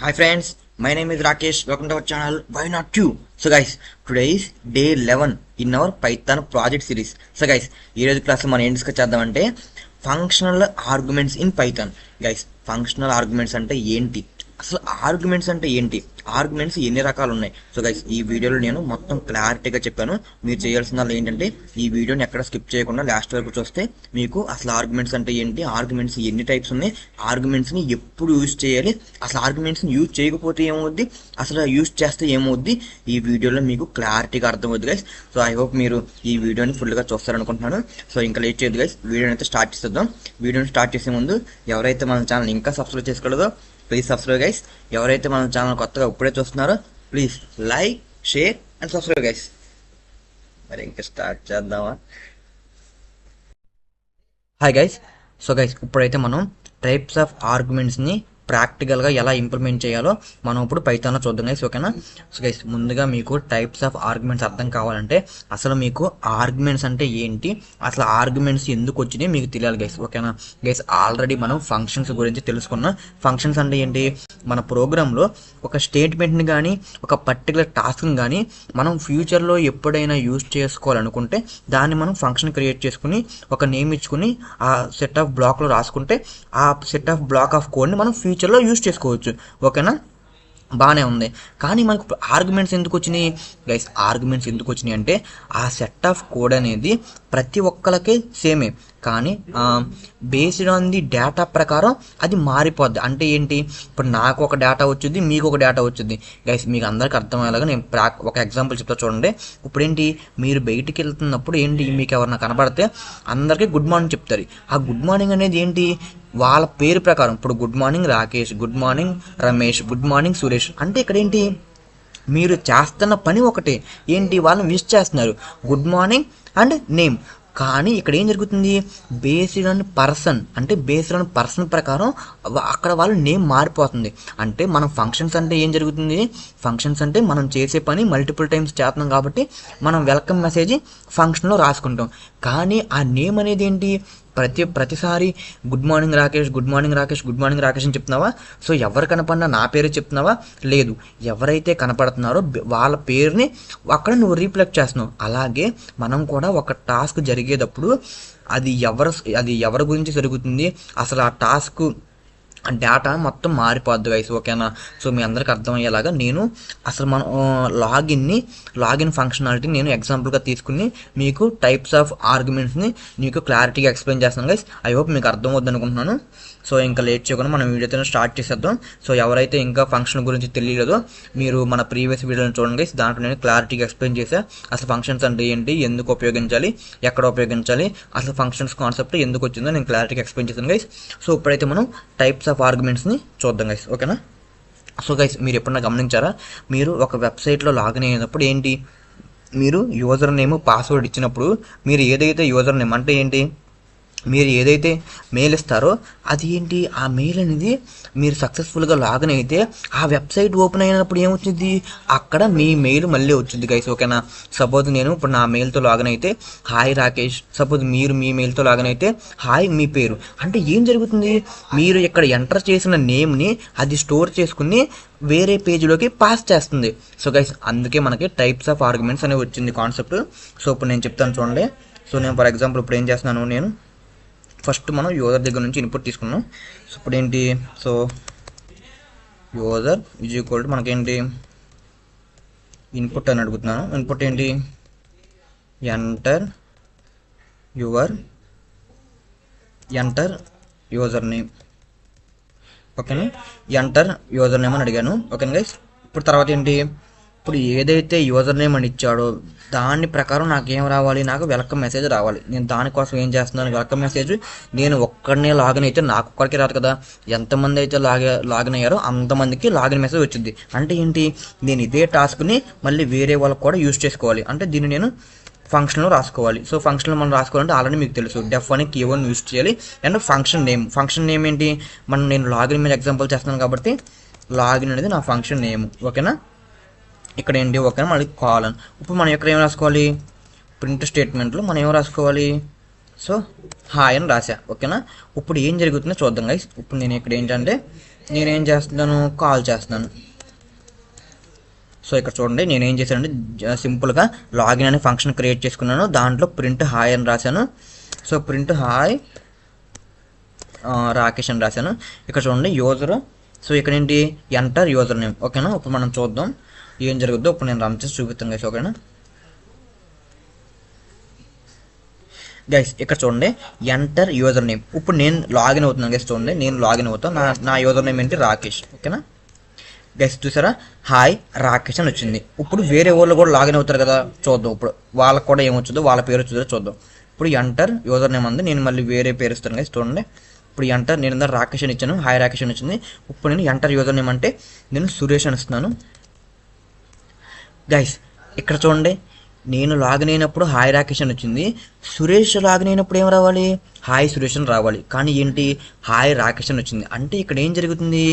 Hi friends, my name is Rakesh. Welcome to our channel. Why not you? So guys, today is day 11 in our Python project series. So guys, ఈ రోజు class మనం ఏం discuss చేద్దామంటే functional arguments in Python. Guys, functional arguments అంటే ఏంటి, అసలు arguments అంటే ఏంటి, ఆర్గ్యుమెంట్స్ ఎన్ని రకాలు ఉన్నాయి. సో గైస్, ఈ వీడియోలో నేను మొత్తం క్లారిటీగా చెప్పాను. మీరు చేయాల్సిన ఏంటంటే ఈ వీడియోని ఎక్కడ స్కిప్ చేయకుండా లాస్ట్ వరకు చూస్తే మీకు అసలు ఆర్గ్యుమెంట్స్ అంటే ఏంటి, ఆర్గ్యుమెంట్స్ ఎన్ని టైప్స్ ఉన్నాయి, ఆర్గ్యుమెంట్స్ని ఎప్పుడు యూజ్ చేయాలి, అసలు ఆర్గ్యుమెంట్స్ని యూజ్ చేయకపోతే ఏమవుద్ది, అసలు యూజ్ చేస్తే ఏమవుద్ది, ఈ వీడియోలో మీకు క్లారిటీగా అర్థమవుద్ది గైస్. సో ఐ హోప్ మీరు ఈ వీడియోని ఫుల్గా చూస్తారనుకుంటున్నాను. సో ఇంకా లేట్ చేయదు గైస్, వీడియోని అయితే స్టార్ట్ చేద్దాం. వీడియోని స్టార్ట్ చేసే ముందు ఎవరైతే మన ఛానల్ ఇంకా సబ్స్క్రైబ్ చేసుకోలేదో ప్లీజ్ సబ్స్క్రైబ్ గైస్. ఎవరైతే మన ఛానల్ కొత్తగా ఇప్పుడే చూస్తున్నారో please like, share and subscribe guys. మరి ఇంకా స్టార్ట్ చేద్దామా? Hi guys. సో గైస్, ఇప్పుడైతే మనం టైప్స్ ఆఫ్ ఆర్గ్యుమెంట్స్ని ప్రాక్టికల్గా ఎలా ఇంప్లిమెంట్ చేయాలో మనం ఇప్పుడు పైథాన్లో చూద్దాం గైస్, ఓకేనా? సో గైస్, ముందుగా మీకు టైప్స్ ఆఫ్ ఆర్గ్యుమెంట్స్ అర్థం కావాలంటే అసలు మీకు ఆర్గ్యుమెంట్స్ అంటే ఏంటి, అసలు ఆర్గ్యుమెంట్స్ ఎందుకు వచ్చినాయి మీకు తెలియాలి గైస్, ఓకేనా? గైస్, ఆల్రెడీ మనం ఫంక్షన్స్ గురించి తెలుసుకున్నాం. ఫంక్షన్స్ అంటే ఏంటి, మన ప్రోగ్రాంలో ఒక స్టేట్మెంట్ని కానీ ఒక పర్టికులర్ టాస్క్ని కానీ మనం ఫ్యూచర్లో ఎప్పుడైనా యూజ్ చేసుకోవాలనుకుంటే దాన్ని మనం ఫంక్షన్ క్రియేట్ చేసుకుని ఒక నేమ్ ఇచ్చుకుని ఆ సెట్ ఆఫ్ బ్లాక్లో రాసుకుంటే ఆ సెట్ ఆఫ్ బ్లాక్ ఆఫ్ కోడ్ని మనం ఫ్యూచర్లో యూజ్ చేసుకోవచ్చు, ఓకేనా? బాగానే ఉంది. కానీ మనకు ఆర్గ్యుమెంట్స్ ఎందుకు వచ్చినాయి గైస్? ఆర్గ్యుమెంట్స్ ఎందుకు వచ్చినాయి అంటే ఆ సెట్ ఆఫ్ కోడ్ అనేది ప్రతి ఒక్కరికి సేమే, కానీ బేస్డ్ ఆన్ ది డేటా ప్రకారం అది మారిపోద్ది. అంటే ఏంటి, ఇప్పుడు నాకు ఒక డేటా వచ్చింది, మీకు ఒక డేటా వచ్చింది గైస్. మీకు అందరికి అర్థమయ్యేలాగా నేను ఒక ఎగ్జాంపుల్ చెప్తా చూడండి. ఇప్పుడు ఏంటి, మీరు బయటికి వెళ్తున్నప్పుడు ఏంటి, మీకు ఎవరైనా కనపడితే అందరికీ గుడ్ మార్నింగ్ చెప్తారు. ఆ గుడ్ మార్నింగ్ అనేది ఏంటి, వాళ్ళ పేరు ప్రకారం. ఇప్పుడు good morning Rakesh, good morning Ramesh, good morning Suresh. అంటే ఇక్కడ ఏంటి, మీరు చేస్తున్న పని ఒకటే, ఏంటి, వాళ్ళని విష్ చేస్తున్నారు, గుడ్ మార్నింగ్ అండ్ నేమ్. కానీ ఇక్కడ ఏం జరుగుతుంది, బేస్డ్ ఆన్ పర్సన్, అంటే బేస్డ్ ఆన్ పర్సన్ ప్రకారం అక్కడ వాళ్ళ నేమ్ మారిపోతుంది. అంటే మనం ఫంక్షన్స్ అంటే ఏం జరుగుతుంది, ఫంక్షన్స్ అంటే మనం చేసే పని మల్టిపుల్ టైమ్స్ చేస్తున్నాం కాబట్టి మనం వెల్కమ్ మెసేజ్ ఫంక్షన్లో రాసుకుంటాం. కానీ ఆ నేమ్ అనేది ఏంటి, ప్రతిసారి good morning Rakesh, good morning Rakesh, good morning Rakesh అని చెప్తున్నావా? సో ఎవరు కనపడినా నా పేరు చెప్తున్నావా? లేదు, ఎవరైతే కనపడుతున్నారో వాళ్ళ పేరుని అక్కడ నువ్వు రీఫ్లెక్ట్ చేస్తున్నావు. అలాగే మనం కూడా ఒక టాస్క్ జరిగేటప్పుడు అది ఎవరి గురించి జరుగుతుంది, అసలు ఆ టాస్క్ డేటా మొత్తం మారిపోద్ది గైస్, ఓకేనా? సో మీ అందరికి అర్థమయ్యేలాగా నేను అసలు మనం లాగిన్ ఫంక్షనాలిటీ నేను ఎగ్జాంపుల్గా తీసుకుని మీకు టైప్స్ ఆఫ్ ఆర్గ్యుమెంట్స్ని మీకు క్లారిటీగా ఎక్స్ప్లెయిన్ చేస్తాను గైస్. ఐ హోప్ మీకు అర్థమవుద్ది అనుకుంటున్నాను. సో ఇంకా లేట్ చేయకుండా మనం వీడియోతో స్టార్ట్ చేసేద్దాం. సో ఎవరైతే ఇంకా ఫంక్షన్ గురించి తెలియలేదో మీరు మన ప్రీవియస్ వీడియోని చూడండి గైస్. దాంట్లో నేను క్లారిటీగా ఎక్స్ప్లెయిన్ చేశా, అసలు ఫంక్షన్స్ అంటే ఏంటి, ఎందుకు ఉపయోగించాలి, ఎక్కడ ఉపయోగించాలి, అసలు ఫంక్షన్స్ కాన్సెప్ట్ ఎందుకు వచ్చిందో నేను క్లారిటీగా ఎక్స్ప్లెయిన్ చేశాను గైస్. సో ఇప్పుడైతే మనం టైప్స్ ఆఫ్ ఆర్గ్యుమెంట్స్ని చూద్దాం గైస్, ఓకేనా? సో గైస్, మీరు ఎప్పుడన్నా గమనించారా, మీరు ఒక వెబ్సైట్లో లాగిన్ అయినప్పుడు ఏంటి, మీరు యూజర్ నేమ్ పాస్వర్డ్ ఇచ్చినప్పుడు మీరు ఏదైతే యూజర్ నేమ్ అంటే ఏంటి, మీరు ఏదైతే మెయిల్ ఇస్తారో అది ఏంటి, ఆ మెయిల్ అనేది మీరు సక్సెస్ఫుల్గా లాగిన్ అయితే ఆ వెబ్సైట్ ఓపెన్ అయినప్పుడు ఏమొచ్చింది, అక్కడ మీ మెయిల్ మళ్ళీ వచ్చింది గైస్, ఓకేనా? సపోజ్ నేను ఇప్పుడు నా మెయిల్తో లాగిన్ అయితే హాయ్ రాకేష్, సపోజ్ మీరు మీ మెయిల్తో లాగిన్ అయితే హాయ్ మీ పేరు. అంటే ఏం జరుగుతుంది, మీరు ఇక్కడ ఎంటర్ చేసిన నేమ్ని అది స్టోర్ చేసుకుని వేరే పేజీలోకి పాస్ చేస్తుంది. సో గైస్, అందుకే మనకి టైప్స్ ఆఫ్ ఆర్గ్యుమెంట్స్ అనేవి వచ్చింది కాన్సెప్ట్. సో ఇప్పుడు నేను చెప్తాను చూడండి. సో నేను ఫర్ ఎగ్జాంపుల్ ఇప్పుడు ఏం చేస్తున్నాను, నేను ఫస్ట్ మనం యూజర్ దగ్గర నుంచి ఇన్పుట్ తీసుకున్నాం. సో ఇప్పుడు ఏంటి, so user is equal to మనకేంటి ఇన్పుట్ అని అడుగుతున్నాను. ఇన్పుట్ ఏంటి, ఎంటర్ యూజర్ నేమ్, ఓకేనా? ఎంటర్ యూజర్ నేమ్ అని అడిగాను, ఓకేనా గైస్? ఇప్పుడు తర్వాత ఏంటి, ఇప్పుడు ఏదైతే యూజర్ నేమ్ అని ఇచ్చాడో దాని ప్రకారం నాకేం రావాలి, నాకు వెల్కమ్ మెసేజ్ రావాలి. నేను దానికోసం ఏం చేస్తున్నాను, వెల్కమ్ మెసేజ్ నేను ఒక్కడనే లాగిన్ అయితే నాకు ఒక్కడికి రాదు కదా, ఎంతమంది అయితే లాగిన్ అయ్యారో అంతమందికి లాగిన్ మెసేజ్ వచ్చింది. అంటే ఏంటి, నేను ఇదే టాస్క్ని మళ్ళీ వేరే వాళ్ళకి కూడా యూజ్ చేసుకోవాలి. అంటే దీన్ని నేను ఫంక్షన్లో రాసుకోవాలి. సో ఫంక్షన్లో మనం రాసుకోవాలంటే ఆల్రెడీ మీకు తెలుసు, డెఫ్ అని కీవర్డ్ యూజ్ చేయాలి. అండ్ ఫంక్షన్ నేమ్ ఏంటి, నేను లాగిన్ మీద ఎగ్జాంపుల్ చేస్తున్నాను కాబట్టి లాగిన్ అనేది నా ఫంక్షన్ నేమ్, ఓకేనా? ఇక్కడ ఏంటి, ఓకేనా? మళ్ళీ కాలన్. ఇప్పుడు మనం ఎక్కడ ఏం రాసుకోవాలి, ప్రింట్ స్టేట్మెంట్లో మనం ఏం రాసుకోవాలి, సో హాయ్ అని రాసా, ఓకేనా? ఇప్పుడు ఏం జరుగుతుందో చూద్దాం గైస్. ఇప్పుడు నేను ఇక్కడ ఏంటంటే నేనేం చేస్తున్నాను, కాల్ చేస్తున్నాను. సో ఇక్కడ చూడండి నేనేం చేశానంటే సింపుల్గా లాగిన్ అనే ఫంక్షన్ క్రియేట్ చేసుకున్నాను. దాంట్లో ప్రింట్ హాయ్ అని రాశాను. సో ప్రింట్ హాయ్ రాకేష్ అని రాశాను. ఇక్కడ చూడండి యూజర్. సో ఇక్కడ ఏంటి, ఎంటర్ యూజర్ నేమ్. ఓకేనా, ఇప్పుడు మనం చూద్దాం ఏం జరుగుద్దో. ఇప్పుడు నేను రన్ చేసి చూపిస్తాను గైస్. ఓకేనా గైస్, ఇక్కడ చూడండి ఎంటర్ యూజర్ నేమ్. ఇప్పుడు నేను లాగిన్ అవుతున్నాను గైస్. చూడండి నేను లాగిన్ అవుతాను. నా యూజర్ నేమ్ ఏంటి, రాకేష్. ఓకేనా గైస్, చూసారా హాయ్ రాకేష్ అని వచ్చింది. ఇప్పుడు వేరే వాళ్ళు కూడా లాగిన్ అవుతారు కదా, చూద్దాం ఇప్పుడు వాళ్ళకి కూడా ఏమొచ్చుదో, వాళ్ళ పేరు వచ్చుదో చూద్దాం. ఇప్పుడు ఎంటర్ యూజర్ నేమ్ అంది, నేను మళ్ళీ వేరే పేరు ఇస్తాను గైస్. చూడండి ఇప్పుడు ఎంటర్, నేను ఇందా రాకేష్ అని ఇచ్చాను, హాయ్ రాకేష్ అని వచ్చింది. ఇప్పుడు నేను ఎంటర్ యూజర్ నేమ్ అంటే నేను సురేష్ అని ఇస్తున్నాను గైస్. ఇక్కడ చూడండి నేను లాగిన్ అయినప్పుడు హాయ్ రాకేష్ అని వచ్చింది. సురేష్ లాగిన్ అయినప్పుడు ఏం రావాలి, హాయ్ సురేష్ అని రావాలి. కానీ ఏంటి, హాయ్ రాకేష్ అని వచ్చింది. అంటే ఇక్కడ ఏం జరుగుతుంది,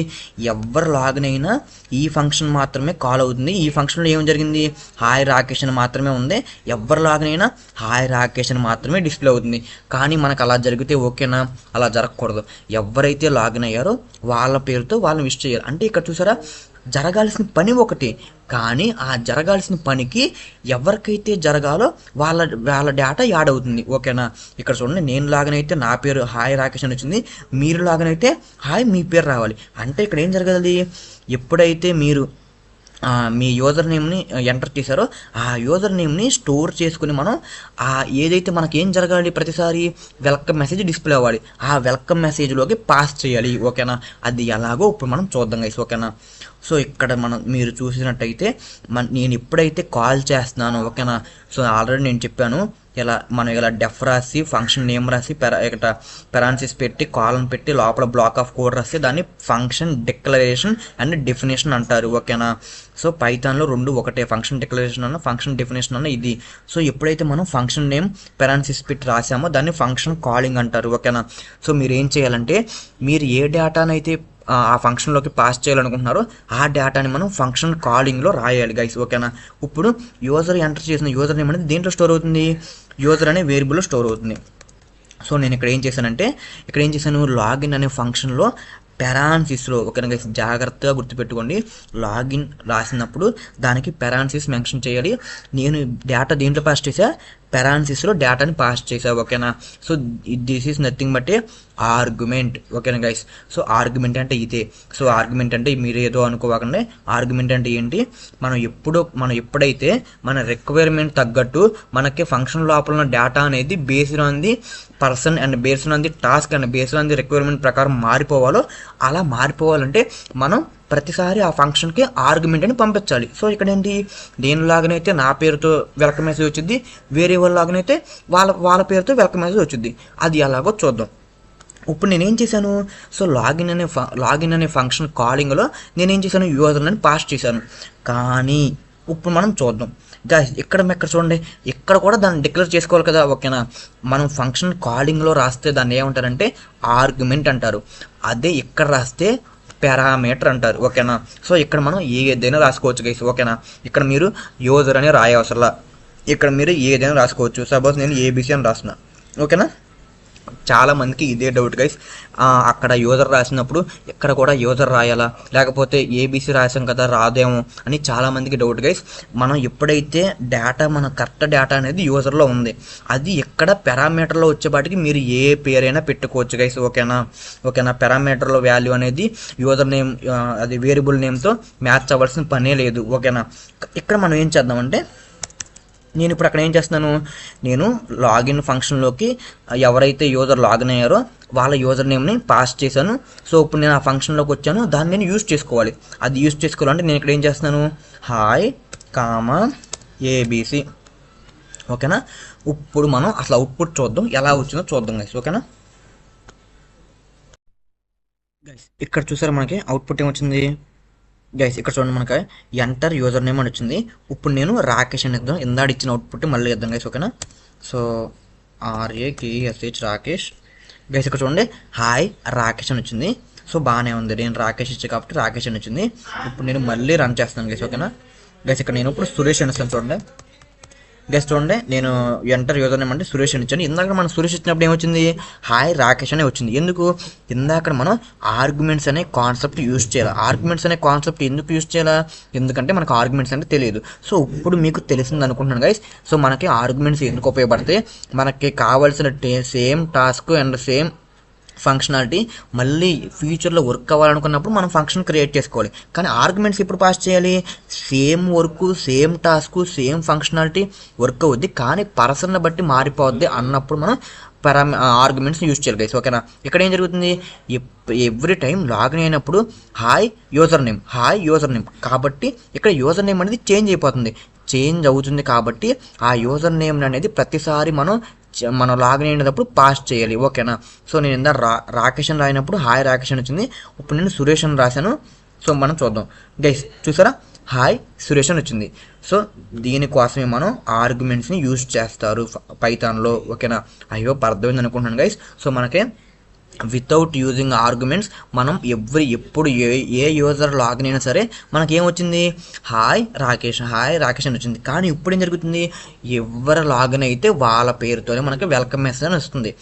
ఎవరు లాగిన్ అయినా ఈ ఫంక్షన్ మాత్రమే కాల్ అవుతుంది. ఈ ఫంక్షన్లో ఏం జరిగింది, హాయ్ రాకేష్ అని మాత్రమే ఉంది. ఎవరు లాగిన్ అయినా హాయ్ రాకేష్ అని మాత్రమే డిస్ప్లే అవుతుంది. కానీ మనకు అలా జరిగితే ఓకేనా, అలా జరగకూడదు. ఎవరైతే లాగిన్ అయ్యారో వాళ్ళ పేరుతో వాళ్ళని విష్ చేయాలి. అంటే ఇక్కడ చూసారా జరగాల్సిన పని ఒకటి, కానీ ఆ జరగాల్సిన పనికి ఎవరికైతే జరగాలో వాళ్ళ వాళ్ళ డేటా యాడ్ అవుతుంది. ఓకేనా ఇక్కడ చూడండి నేను లాగిన్ అయితే నా పేరు హాయ్ రాకేష్ అని వచ్చింది, మీరు లాగిన్ అయితే హాయ్ మీ పేరు రావాలి. అంటే ఇక్కడ ఏం జరగాలి, ఎప్పుడైతే మీరు మీ యూజర్ నేమ్ని ఎంటర్ చేశారో ఆ యూజర్ నేమ్ని స్టోర్ చేసుకుని మనం ఏదైతే మనకి ఏం జరగాలి, ప్రతిసారి వెల్కమ్ మెసేజ్ డిస్ప్లే అవ్వాలి. ఆ వెల్కమ్ మెసేజ్లోకి పాస్ చేయాలి. ఓకేనా, అది ఎలాగో ఇప్పుడు మనం చూద్దాం గైస్. ఓకేనా సో ఇక్కడ మీరు చూసినట్టయితే నేను ఎప్పుడైతే కాల్ చేస్తున్నాను, ఓకేనా సో ఆల్రెడీ నేను చెప్పాను మనం ఇలా డెఫ్ రాసి ఫంక్షన్ నేమ్ రాసి ఇక్కడ పెరాన్సిస్ పెట్టి కాలం పెట్టి లోపల బ్లాక్ ఆఫ్ కోడ్ రాస్తే దాన్ని ఫంక్షన్ డిక్లరేషన్ అండ్ డెఫినేషన్ అంటారు. ఓకేనా సో పైథాన్లో రెండు ఒకటే, ఫంక్షన్ డిక్లరేషన్ అన్న ఫంక్షన్ డెఫినేషన్ అన్న ఇది. సో ఎప్పుడైతే మనం ఫంక్షన్ నేమ్ పెరాన్సిస్ పెట్టి రాసామో దాన్ని ఫంక్షన్ కాలింగ్ అంటారు. ఓకేనా సో మీరు ఏం చేయాలంటే మీరు ఏ డేటానైతే ఆ ఫంక్షన్లోకి పాస్ చేయాలనుకుంటున్నారో ఆ డేటాని మనం ఫంక్షన్ కాలింగ్లో రాయాలి గైస్. ఓకేనా ఇప్పుడు యూజర్ ఎంటర్ చేసిన యూజర్ నేమ్ అనేది దేంట్లో స్టోర్ అవుతుంది, యూజర్ అనే వేరియబుల్లో స్టోర్ అవుతుంది. సో నేను ఇక్కడ ఏం చేశాను, లాగిన్ అనే ఫంక్షన్లో పెరాన్సిస్లో, ఓకేనా గైస్ జాగ్రత్తగా గుర్తుపెట్టుకోండి, లాగిన్ రాసినప్పుడు దానికి పెరాన్సిస్ మెన్షన్ చేయాలి. నేను డేటా దేంట్లో పాస్ చేసా, పెరాన్సిస్లో డేటాని పాస్ చేసా. ఓకేనా so this is nothing but A argument. ఓకేనా గైస్ సో ఆర్గ్యుమెంట్ అంటే ఇదే. సో ఆర్గ్యుమెంట్ అంటే మీరు ఏదో అనుకోవాకండి, ఆర్గ్యుమెంట్ అంటే ఏంటి, మనం ఎప్పుడైతే మన రిక్వైర్మెంట్ తగ్గట్టు మనకి ఫంక్షన్ లోపల ఉన్న డేటా అనేది based on the person and based on the task and based on the requirement ప్రకారం మారిపోవాలో, అలా మారిపోవాలంటే మనం ప్రతిసారి ఆ ఫంక్షన్కి ఆర్గ్యుమెంట్ అని పంపించాలి. సో ఇక్కడ ఏంటి, నేను లాగిన్ అయితే నా పేరుతో వెల్కమ్ మెసేజ్ వచ్చింది, వేరే వాళ్ళు లాగిన్ అయితే వాళ్ళ పేరుతో వెల్కమ్ మెసేజ్ వచ్చింది. అది ఎలాగో చూద్దాం. ఇప్పుడు నేనేం చేశాను, సో లాగిన్ అనే ఫంక్షన్ కాలింగ్లో నేనేం చేశాను, యూజర్ అని పాస్ చేశాను. కానీ ఇప్పుడు మనం చూద్దాం గైస్, ఇక్కడ చూడండి, ఇక్కడ కూడా దాన్ని డిక్లేర్ చేసుకోవాలి కదా. ఓకేనా మనం ఫంక్షన్ కాలింగ్లో రాస్తే దాన్ని ఏమంటారంటే ఆర్గ్యుమెంట్ అంటారు. అదే ఇక్కడ రాస్తే పారామీటర్ అంటారు. ఓకేనా సో ఇక్కడ మనం ఏదైనా రాసుకోవచ్చు గైస్. ఓకేనా ఇక్కడ మీరు యూజర్ అని రాయవసరలా, ఇక్కడ మీరు ఏదైనా రాసుకోవచ్చు. సపోజ్ నేను ఏబిసి అని రాసిన. ఓకేనా చాలా మందికి ఇదే డౌట్ గైస్, అక్కడ యూజర్ రాసినప్పుడు ఇక్కడ కూడా యూజర్ రాయాలా, లేకపోతే ఏబిసి రాసాం కదా రాదేమో అని చాలా మందికి డౌట్ గైస్. మనం ఎప్పుడైతే డేటా మన కరెక్ట్ డేటా అనేది యూజర్లో ఉంది, అది ఎక్కడ పారామీటర్లో వచ్చేపాటికి మీరు ఏ పేరైనా పెట్టుకోవచ్చు గైస్. ఓకేనా పారామీటర్లో వాల్యూ అనేది యూజర్ నేమ్ అది వేరియబుల్ నేమ్తో మ్యాచ్ అవ్వాల్సిన పనే లేదు. ఓకేనా ఇక్కడ మనం ఏం చేద్దామంటే, నేను ఇప్పుడు అక్కడ ఏం చేస్తున్నాను, నేను లాగిన్ ఫంక్షన్లోకి ఎవరైతే యూజర్ లాగిన్ అయ్యారో వాళ్ళ యూజర్ నేమ్ని పాస్ చేశాను. సో ఇప్పుడు నేను ఆ ఫంక్షన్లోకి వచ్చాను, దాన్ని నేను యూజ్ చేసుకోవాలి. అది యూజ్ చేసుకోవాలంటే నేను ఇక్కడ ఏం చేస్తున్నాను, హాయ్ కామా ఏబిసి. ఓకేనా ఇప్పుడు మనం అసలు అవుట్పుట్ చూద్దాం, ఎలా వచ్చిందో చూద్దాం గైస్. ఓకేనా గైస్ ఇక్కడ చూసారా మనకి అవుట్పుట్ ఏమొచ్చింది గైస్, ఇక్కడ చూడండి మనకి ఎంటర్ యూజర్ నేమ్ అని వచ్చింది. ఇప్పుడు నేను రాకేష్ అని ఇద్దాం, ఇందాడు ఇచ్చిన అవుట్పుట్ మళ్ళీ ఇద్దాం గైస్. ఓకేనా సో RAKESH రాకేష్ గైస్. ఇక్కడ చూడండి హాయ్ రాకేష్ అని వచ్చింది. సో బాగానే ఉంది, నేను రాకేష్ ఇచ్చా కాబట్టి రాకేష్ అని వచ్చింది. ఇప్పుడు నేను మళ్ళీ రన్ చేస్తాను గైస్. ఓకేనా గైస్ ఇక్కడ నేను ఇప్పుడు సురేష్ అని ఇస్తాను చూడండి. గెస్ట్ చూడండి, నేను ఎంటర్ యూజర్ నేమ్ అంటే సురేష్ అని ఇచ్చాను. ఇందాక మనం సురేష్ ఇచ్చినప్పుడు ఏమొచ్చింది, హాయ్ రాకేష్ అనే వచ్చింది. ఎందుకు, ఇందాక మనం ఆర్గ్యుమెంట్స్ అనే కాన్సెప్ట్ యూజ్ చేయాలి. ఆర్గ్యుమెంట్స్ అనే కాన్సెప్ట్ ఎందుకు యూజ్ చేయాలా, ఎందుకంటే మనకు ఆర్గ్యుమెంట్స్ అంటే తెలియదు. సో ఇప్పుడు మీకు తెలిసింది అనుకుంటున్నాను గైస్. సో మనకి ఆర్గ్యుమెంట్స్ ఎందుకు ఉపయోగపడతాయి, మనకి కావాల్సిన same task and same functionality మళ్ళీ ఫ్యూచర్లో వర్క్ అవ్వాలనుకున్నప్పుడు మనం ఫంక్షన్ క్రియేట్ చేసుకోవాలి. కానీ ఆర్గ్యుమెంట్స్ ఇప్పుడు పాస్ చేయాలి, same work same task same functionality work అవుద్ది, కానీ పర్సన్ని బట్టి మారిపోద్ది అన్నప్పుడు మనం ఆర్గ్యుమెంట్స్ యూజ్ చేయాలి గైస్. ఓకేనా. ఇక్కడ ఏం జరుగుతుంది, ఎవ్రీ టైం లాగిన్ అయినప్పుడు హాయ్ యూజర్ నేమ్ కాబట్టి ఇక్కడ యూజర్ నేమ్ అనేది చేంజ్ అయిపోతుంది, చేంజ్ అవుతుంది. కాబట్టి ఆ యూజర్ నేమ్ అనేది ప్రతిసారి మనం లాగిన్ అయినప్పుడు పాస్ చేయాలి. ఓకేనా. సో నేను ఇందా రాకేష్ అని రాయినప్పుడు హాయ్ రాకేష్ అని వచ్చింది. ఇప్పుడు నేను సురేష్ అని రాశాను. సో మనం చూద్దాం గైస్, చూసారా, హాయ్ సురేష్ అని వచ్చింది. సో దీనికోసమే మనం ఆర్గ్యుమెంట్స్ని యూజ్ చేస్తారు పైథాన్లో. ఓకేనా. ఐ హోప్ అర్థమైంది అనుకుంటున్నాను గైస్. సో మనకి వితౌట్ యూజింగ్ ఆర్గ్యుమెంట్స్ మనం ఎప్పుడు ఏ యూజర్ లాగిన్ అయినా సరే మనకి ఏమొచ్చింది, హాయ్ రాకేష్ అని వచ్చింది. కానీ ఇప్పుడు ఏం జరుగుతుంది, ఎవరు లాగిన్ అయితే వాళ్ళ పేరుతోనే మనకి వెల్కమ్ మెసేజ్ అని వస్తుంది.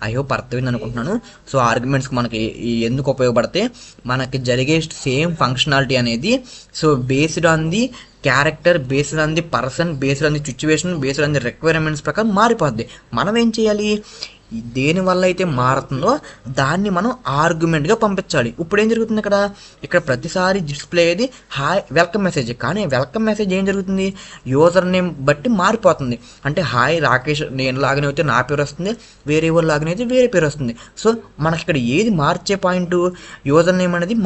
ఐ హోప్ అర్థమైంది అనుకుంటున్నాను. సో ఆర్గ్యుమెంట్స్ మనకి ఎందుకు ఉపయోగపడితే, మనకి జరిగే సేమ్ ఫంక్షనాలిటీ అనేది so based on the character, based on the person, based on the situation, based on the requirements ప్రకారం మారిపోద్ది. మనం ఏం చేయాలి, దేనివల్ల అయితే మారుతుందో దాన్ని మనం ఆర్గ్యుమెంట్గా పంపించాలి. ఇప్పుడు ఏం జరుగుతుంది, ఇక్కడ ప్రతిసారి డిస్ప్లే అయ్యేది హాయ్ వెల్కమ్ మెసేజ్. కానీ వెల్కమ్ మెసేజ్ ఏం జరుగుతుంది, యూజర్ నేమ్ బట్టి మారిపోతుంది. అంటే హాయ్ రాకేష్ నేను లాగిన్ అయితే నా పేరు వస్తుంది, వేరే వాళ్ళు లాగిన్ అయితే వేరే పేరు వస్తుంది. సో మనకి ఇక్కడ ఏది మార్చే పాయింట్, యూజర్ నేమ్ అనేది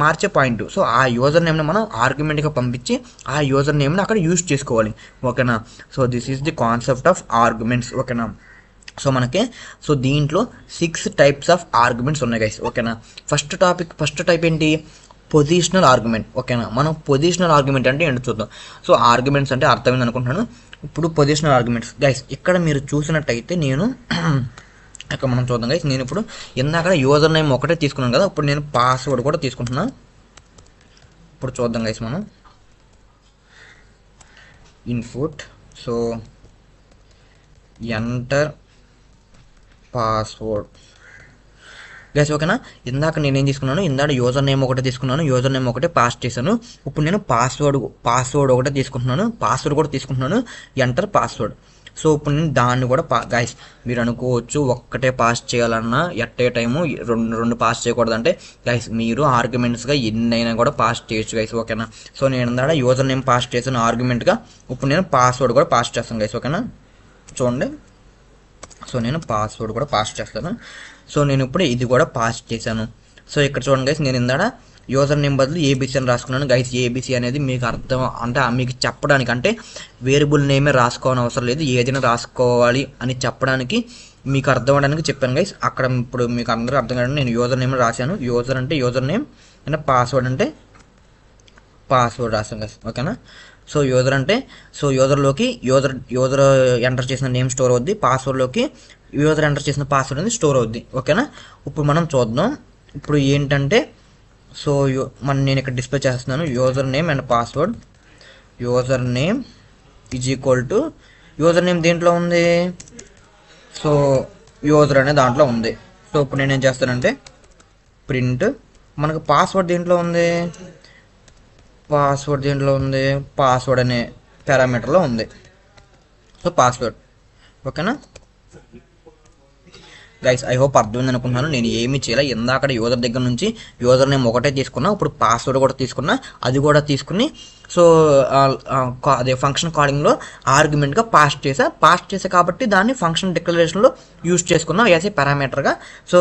మార్చే పాయింట్. సో ఆ యూజర్ నేమ్ని మనం ఆర్గ్యుమెంట్గా పంపించి ఆ యూజర్ నేమ్ని అక్కడ యూజ్ చేసుకోవాలి. ఓకేనా. So this is the concept of arguments. ఓకేనా. సో మనకి దీంట్లో 6 టైప్స్ ఆఫ్ ఆర్గ్యుమెంట్స్ ఉన్నాయి గైస్. ఓకేనా. ఫస్ట్ టైప్ ఏంటి, పొజిషనల్ ఆర్గ్యుమెంట్. ఓకేనా. మనం పొజిషనల్ ఆర్గ్యుమెంట్ అంటే ఏంటో చూద్దాం. సో ఆర్గ్యుమెంట్స్ అంటే అర్థమైంది అనుకుంటున్నాను. ఇప్పుడు పొజిషనల్ ఆర్గ్యుమెంట్స్ గైస్, ఇక్కడ మీరు చూసినట్టయితే నేను ఇక్కడ మనం చూద్దాం గైస్. నేను ఇప్పుడు ఇందాక యూజర్ నేమ్ ఒకటే తీసుకున్నాను కదా, ఇప్పుడు నేను పాస్వర్డ్ కూడా తీసుకుంటున్నాను. ఇప్పుడు చూద్దాం గైస్, మనం input, so enter password guys. ఓకేనా. ఇందాక నేనేం తీసుకున్నాను, ఇందాక యూజర్ నేమ్ ఒకటే తీసుకున్నాను, యూజర్ నేమ్ ఒకటే పాస్ చేశాను. ఇప్పుడు నేను పాస్వర్డ్ ఒకటే తీసుకుంటున్నాను, పాస్వర్డ్ కూడా తీసుకుంటున్నాను, ఎంటర్ పాస్వర్డ్. సో ఇప్పుడు నేను దాన్ని కూడా గైస్ మీరు అనుకోవచ్చు ఒక్కటే పాస్ చేయాలన్నా ఎట్ ఏ టైము రెండు పాస్ చేయకూడదు అంటే, గైస్ మీరు ఆర్గ్యుమెంట్స్గా ఎన్నైనా కూడా పాస్ చేయొచ్చు గైస్. ఓకేనా. సో నేను ఇందాక యూజర్ నేమ్ పాస్ చేశాను ఆర్గ్యుమెంట్గా, ఇప్పుడు నేను పాస్వర్డ్ కూడా పాస్ చేస్తాను గైస్. ఓకేనా. చూడండి, సో నేను పాస్వర్డ్ కూడా పాస్ చేస్తాను. సో నేను ఇప్పుడు ఇది కూడా పాస్ చేశాను. సో ఇక్కడ చూడండి గైస్, నేను ఇందాక యూజర్ నేమ్ బదులు ఏబీసీ అని రాసుకున్నాను గైస్. ఏబీసీ అనేది మీకు అర్థం అంటే మీకు చెప్పడానికి, అంటే వేరియబుల్ నేమే రాసుకోవాలని అవసరం లేదు, ఏదైనా రాసుకోవాలి అని చెప్పడానికి మీకు అర్థం అవడానికి చెప్పాను గైస్. అక్కడ ఇప్పుడు మీకు అందరూ అర్థం కావడానికి నేను యూజర్ నేమ్ రాశాను. యూజర్ అంటే యూజర్ నేమ్ అంటే పాస్వర్డ్ అంటే పాస్వర్డ్ రాశాను గైస్. ఓకేనా. సో యూజర్ అంటే సో యూజర్లోకి యూజర్ ఎంటర్ చేసిన నేమ్ స్టోర్ అవుద్ది, పాస్వర్డ్లోకి యూజర్ ఎంటర్ చేసిన పాస్వర్డ్ అనేది స్టోర్ అవుద్ది. ఓకేనా. ఇప్పుడు మనం చూద్దాం. ఇప్పుడు ఏంటంటే సో నేను ఇక్కడ డిస్ప్లే చేస్తున్నాను user name and password. User name is equal to user name దేంట్లో ఉంది, సో యూజర్ అనే దాంట్లో ఉంది. సో ఇప్పుడు నేనేం చేస్తానంటే ప్రింట్, మనకు పాస్వర్డ్ దేంట్లో ఉంది, పాస్వర్డ్ అనే పారామీటర్లో ఉంది. So password. ఓకేనా గైస్, ఐ హోప్ అర్థమైంది అనుకుంటున్నాను. నేను ఏమీ చేయాలి, ఇందాక యూజర్ దగ్గర నుంచి యూజర్ నేమ్ ఒకటే తీసుకున్నా, ఇప్పుడు పాస్వర్డ్ కూడా తీసుకున్నా, అది కూడా తీసుకుని సో అదే ఫంక్షన్ కాలింగ్లో ఆర్గ్యుమెంట్గా పాస్ చేసా కాబట్టి దాన్ని ఫంక్షన్ డిక్లరేషన్లో యూజ్ చేసుకున్నాం యాజ్ ఏ పారామీటర్గా. సో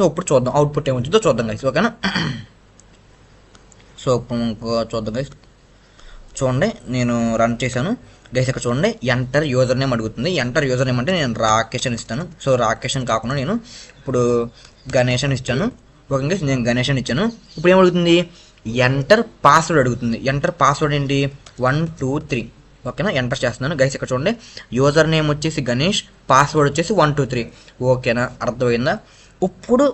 ఇప్పుడు చూద్దాం అవుట్పుట్ ఏమొచ్చిందో చూద్దాం గైస్. ఓకేనా. సో చూద్దాం గైస్. చూడండి నేను రన్ చేశాను గైస్. ఇక్కడ చూడండి ఎంటర్ యూజర్ నేమ్ అడుగుతుంది. ఎంటర్ యూజర్ నేమ్ అంటే నేను రాకేష్ అని ఇస్తాను. సో రాకేష్ అని కాకుండా నేను ఇప్పుడు గణేష్ అని ఇచ్చాను. ఓకే గైస్, నేను గణేష్ అని ఇచ్చాను. ఇప్పుడు ఏమడుగుతుంది, ఎంటర్ పాస్వర్డ్ అడుగుతుంది. ఎంటర్ పాస్వర్డ్ ఏంటి 1 2 3. ఓకేనా. ఎంటర్ చేస్తున్నాను గైస్. ఇక్కడ చూడండి యూజర్ నేమ్ వచ్చేసి గణేష్, పాస్వర్డ్ వచ్చేసి 1 2 3. ఓకేనా, అర్థమైందా. ఇప్పుడు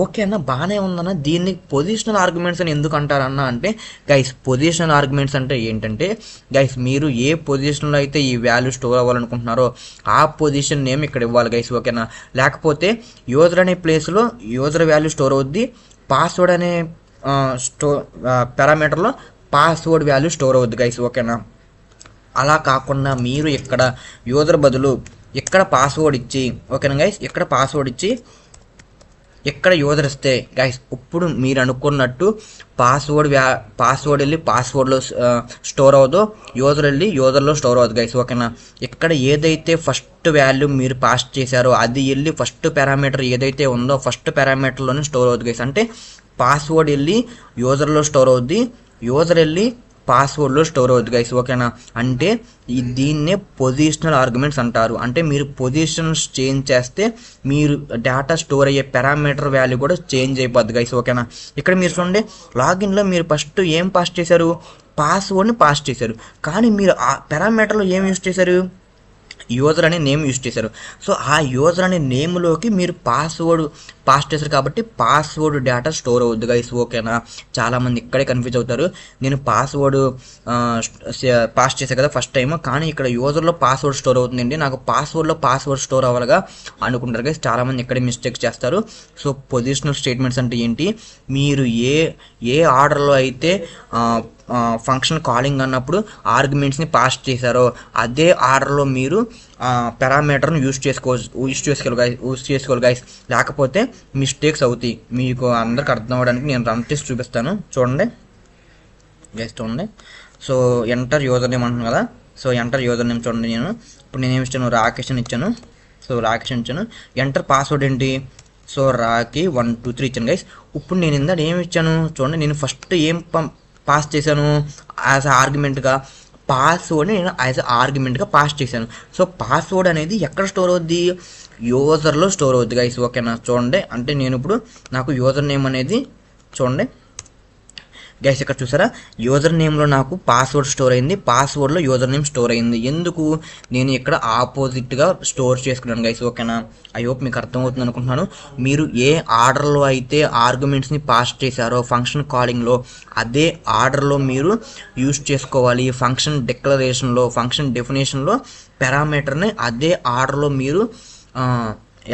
ఓకే అన్న, బాగానే ఉందన్న. దీన్ని పొజిషనల్ ఆర్గ్యుమెంట్స్ అని ఎందుకు అంటారన్న అంటే గైస్, పొజిషనల్ ఆర్గ్యుమెంట్స్ అంటే ఏంటంటే గైస్, మీరు ఏ పొజిషన్లో అయితే ఈ వాల్యూ స్టోర్ అవ్వాలనుకుంటున్నారో ఆ పొజిషన్ నేమ్ ఇక్కడ ఇవ్వాలి గైస్, ఓకేనా. లేకపోతే యూజర్ అనే ప్లేస్లో యూజర్ వాల్యూ స్టోర్ అవుద్ది, పాస్వర్డ్ అనే పారామీటర్లో పాస్వర్డ్ వాల్యూ స్టోర్ అవుద్ది గైస్, ఓకేనా. అలా కాకుండా మీరు ఇక్కడ యూజర్ బదులు ఇక్కడ పాస్వర్డ్ ఇచ్చి, ఓకేనా గైస్, ఇక్కడ పాస్వర్డ్ ఇచ్చి ఎక్కడ యూజర్ ఇస్తే గైస్, ఇప్పుడు మీరు అనుకున్నట్టు పాస్వర్డ్ వెళ్ళి పాస్వర్డ్లో స్టోర్ అవ్వదో, యూజర్ వెళ్ళి యూజర్లో స్టోర్ అవ్వదు గైస్, ఓకేనా. ఇక్కడ ఏదైతే ఫస్ట్ వాల్యూ మీరు పాస్ చేశారో అది వెళ్ళి ఫస్ట్ పారామీటర్ ఏదైతే ఉందో ఫస్ట్ పారామీటర్లోనే స్టోర్ అవుతుంది గైస్. అంటే పాస్వర్డ్ వెళ్ళి యూజర్లో స్టోర్ అవుద్ది, యూజర్ వెళ్ళి పాస్వర్డ్లో స్టోర్ అవుతుంది గైస్, ఓకేనా. అంటే దీన్నే పొజిషనల్ ఆర్గ్యుమెంట్స్ అంటారు. అంటే మీరు పొజిషన్స్ చేంజ్ చేస్తే మీరు డేటా స్టోర్ అయ్యే పారామీటర్ వాల్యూ కూడా చేంజ్ అయిపోద్ది గైస్, ఓకేనా. ఇక్కడ మీరు చూడండి, లాగిన్లో మీరు ఫస్ట్ ఏం పాస్ చేశారు, పాస్వర్డ్ని పాస్ చేశారు. కానీ మీరు ఆ పారామీటర్లో ఏం యూజ్ చేశారు, యూజర్ అనే నేమ్ యూజ్ చేశారు. సో ఆ యూజర్ అనే నేమ్లోకి మీరు పాస్వర్డ్ పాస్ చేశారు కాబట్టి పాస్వర్డ్ డేటా స్టోర్ అవుద్ది గైస్, ఓకేనా. చాలామంది ఇక్కడే కన్ఫ్యూజ్ అవుతారు. నేను పాస్వర్డ్ పాస్ చేశాను కదా ఫస్ట్ టైం, కానీ ఇక్కడ యూజర్లో పాస్వర్డ్ స్టోర్ అవుతుందండి, నాకు పాస్వర్డ్లో పాస్వర్డ్ స్టోర్ అవ్వాలిగా అనుకుంటారు గైస్. చాలామంది ఇక్కడే మిస్టేక్స్ చేస్తారు. సో పొజిషనల్ స్టేట్మెంట్స్ అంటే ఏంటి, మీరు ఏ ఆర్డర్లో అయితే ఫంక్షన్ కాలింగ్ అన్నప్పుడు ఆర్గ్యుమెంట్స్ని పాస్ చేశారో అదే ఆర్డర్లో మీరు పారామీటర్ను యూజ్ చేసుకోవాలి గైస్. లేకపోతే మిస్టేక్స్ అవుతాయి. మీకు అందరికి అర్థం అవ్వడానికి నేను రన్ చేసి చూపిస్తాను, చూడండి గైస్, చూడండి. సో ఎంటర్ యూజర్ నేమ్ అంటున్నాను కదా, సో ఎంటర్ యూజర్ నేమ్ చూడండి. ఇప్పుడు నేనేమి ఇచ్చాను, రాకేష్ అని ఇచ్చాను. సో రాకేష్ ఇచ్చాను. ఎంటర్ పాస్వర్డ్ ఏంటి, సో రాకి 1 2 3 ఇచ్చాను గైస్. ఇప్పుడు నేను ఇందాక ఏమి ఇచ్చాను చూడండి, నేను ఫస్ట్ ఏం పాస్ చేశాను, యాజ్ ఆర్గ్యుమెంట్గా పాస్వర్డ్ని నేను యాజ్ ఆర్గ్యుమెంట్గా పాస్ చేశాను. సో పాస్వర్డ్ అనేది ఎక్కడ స్టోర్ అవుద్ది, యూజర్లో స్టోర్ అవుద్ది గైస్, ఓకేనా. చూడండి, అంటే నేను ఇప్పుడు నాకు యూజర్ నేమ్ అనేది చూడండి గైస్, ఇక్కడ చూసారా, యూజర్ నేమ్లో నాకు పాస్వర్డ్ స్టోర్ అయింది, పాస్వర్డ్లో యూజర్ నేమ్ స్టోర్ అయింది. ఎందుకు, నేను ఇక్కడ ఆపోజిట్గా స్టోర్ చేసుకున్నాను గైస్, ఓకేనా. ఐ హోప్ మీకు అర్థమవుతుంది అనుకుంటున్నాను. మీరు ఏ ఆర్డర్లో అయితే ఆర్గ్యుమెంట్స్ని పాస్ చేశారో ఫంక్షన్ కాలింగ్లో అదే ఆర్డర్లో మీరు యూజ్ చేసుకోవాలి. ఫంక్షన్ డిక్లరేషన్లో ఫంక్షన్ డెఫినేషన్లో పారామీటర్ని అదే ఆర్డర్లో మీరు